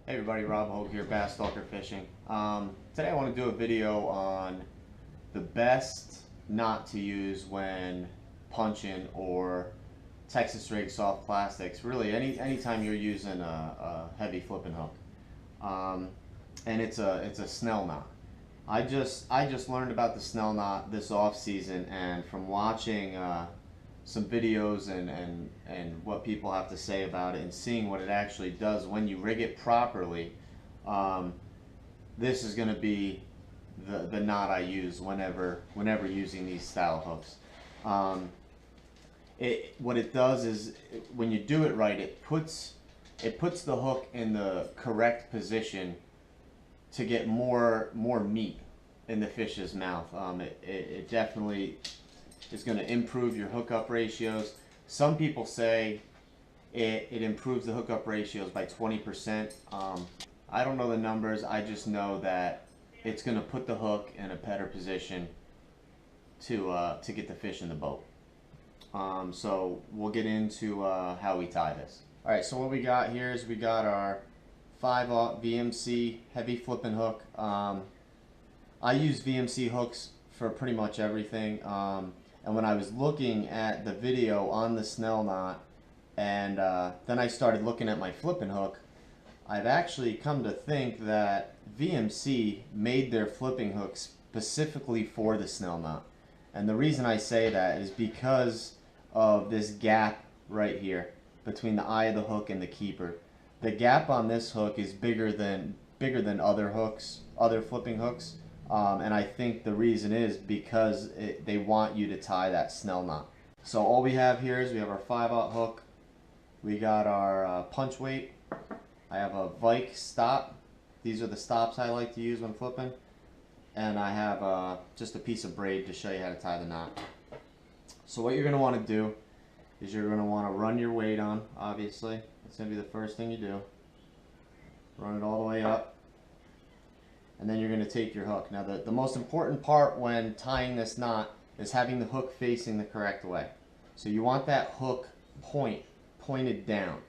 Hey everybody, Rob Hogue here, Bass Stalker Fishing. Today I want to do a video on the best knot to use when punching or Texas rig soft plastics. Really, anytime you're using a heavy flipping hook, and it's a Snell knot. I just learned about the Snell knot this off season, and from watching some videos and what people have to say about it and seeing what it actually does when you rig it properly, um, this is going to be the knot I use whenever using these style hooks. What it does is when you do it right, it puts the hook in the correct position to get more meat in the fish's mouth. It definitely is going to improve your hookup ratios. Some people say it improves the hookup ratios by 20%. I don't know the numbers. I just know that it's going to put the hook in a better position to get the fish in the boat. So we'll get into how we tie this. All right. So what we got here is we got our 5/0 VMC heavy flipping hook. I use VMC hooks for pretty much everything. And when I was looking at the video on the Snell knot, and then I started looking at my flipping hook, I've actually come to think that VMC made their flipping hook specifically for the Snell knot. And the reason I say that is because of this gap right here between the eye of the hook and the keeper. The gap on this hook is bigger than other hooks, other flipping hooks. And I think the reason is because they want you to tie that Snell knot. So all we have here is we have our 5/0 hook. We got our punch weight. I have a Vike stop. These are the stops I like to use when flipping. And I have just a piece of braid to show you how to tie the knot. So what you're going to want to do is you're going to want to run your weight on, obviously. It's going to be the first thing you do. Run it all the way up. And then you're going to take your hook. Now the most important part when tying this knot is having the hook facing the correct way. So you want that hook pointed down.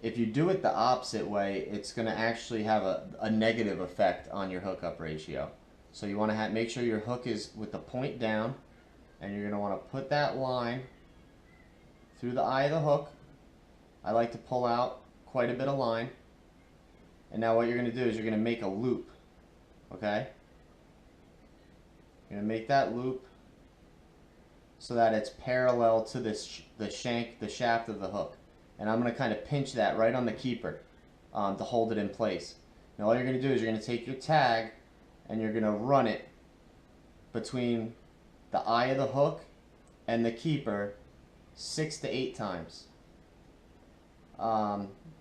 If you do it the opposite way, it's going to actually have a negative effect on your hookup ratio. So you want to make sure your hook is with the point down, and you're going to want to put that line through the eye of the hook. I like to pull out quite a bit of line. And now what you're going to do is you're going to make a loop, okay? You're going to make that loop so that it's parallel to the shaft of the hook. And I'm going to kind of pinch that right on the keeper to hold it in place. Now all you're going to do is you're going to take your tag and you're going to run it between the eye of the hook and the keeper 6 to 8 times.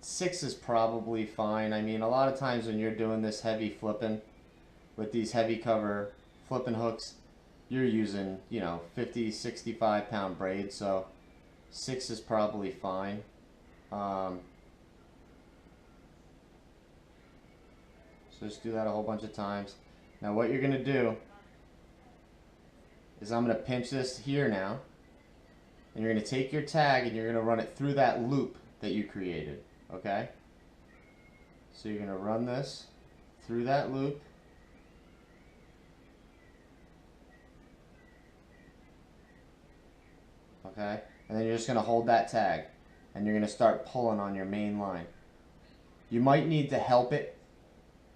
6 is probably fine. I mean, a lot of times when you're doing this heavy flipping with these heavy cover flipping hooks, you're using, 50, 65 pound braids, so 6 is probably fine. So just do that a whole bunch of times. Now what you're going to do is I'm going to pinch this here now, and you're going to take your tag and you're going to run it through that loop that you created, okay? So you're going to run this through that loop. Okay? And then you're just going to hold that tag and you're going to start pulling on your main line. You might need to help it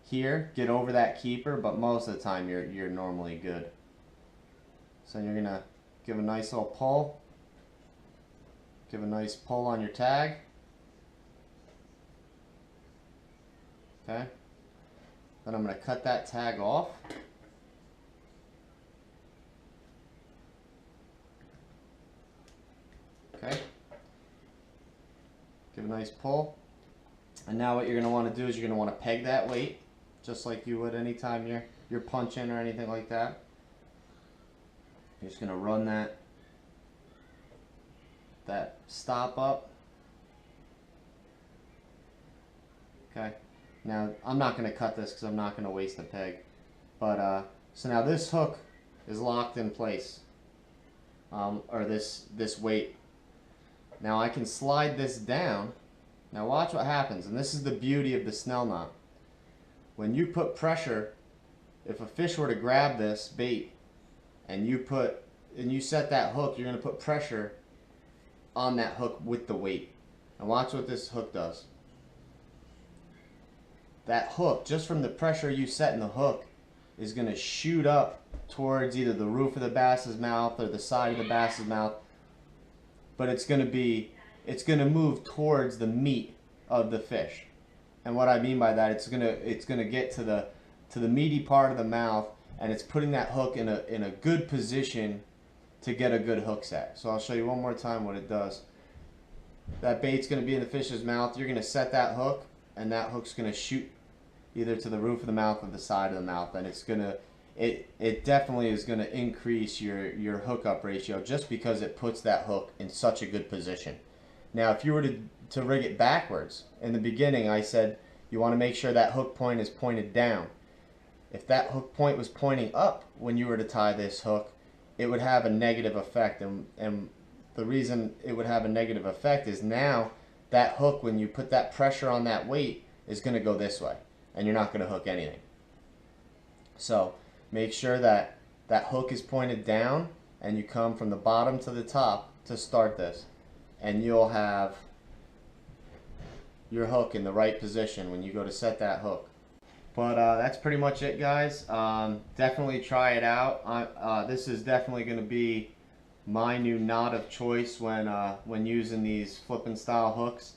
here, get over that keeper, but most of the time you're normally good. So you're going to give a nice little pull. Give a nice pull on your tag. Okay. Then I'm going to cut that tag off. Okay. Give a nice pull. And now what you're going to want to do is you're going to want to peg that weight just like you would anytime you're punching or anything like that. You're just going to run that stop up. Okay. Now I'm not going to cut this because I'm not going to waste the peg. But so now this hook is locked in place, or this weight. Now I can slide this down Now watch what happens, and this is the beauty of the Snell Knot. When you put pressure, if a fish were to grab this bait and you set that hook, you're going to put pressure on that hook with the weight. And watch what this hook does. That hook, just from the pressure you set in the hook, is going to shoot up towards either the roof of the bass's mouth or the side of the bass's mouth, but it's going to move towards the meat of the fish. And what I mean by that, it's going to get to the meaty part of the mouth, and it's putting that hook in a good position to get a good hook set. So I'll show you one more time what it does. That bait's going to be in the fish's mouth. You're going to set that hook, and that hook's going to shoot either to the roof of the mouth or the side of the mouth, and it definitely is going to increase your hookup ratio just because it puts that hook in such a good position. Now, if you were to rig it backwards, in the beginning I said you want to make sure that hook point is pointed down. If that hook point was pointing up when you were to tie this hook, it would have a negative effect, and the reason it would have a negative effect is now that hook, when you put that pressure on that weight, is going to go this way, and you're not going to hook anything. So make sure that that hook is pointed down, and you come from the bottom to the top to start this, and you'll have your hook in the right position when you go to set that hook. But that's pretty much it, guys. Definitely try it out. This is definitely going to be my new knot of choice when using these flipping style hooks.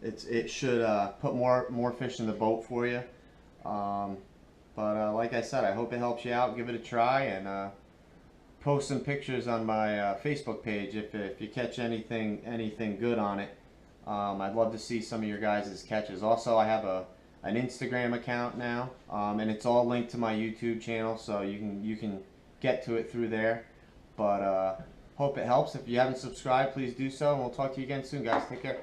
It should put more fish in the boat for you. But like I said, I hope it helps you out. Give it a try, and post some pictures on my Facebook page if you catch anything good on it. I'd love to see some of your guys' catches. Also, I have an Instagram account now, and it's all linked to my YouTube channel, so you can get to it through there. But hope it helps. If you haven't subscribed, please do so, and we'll talk to you again soon, guys. Take care.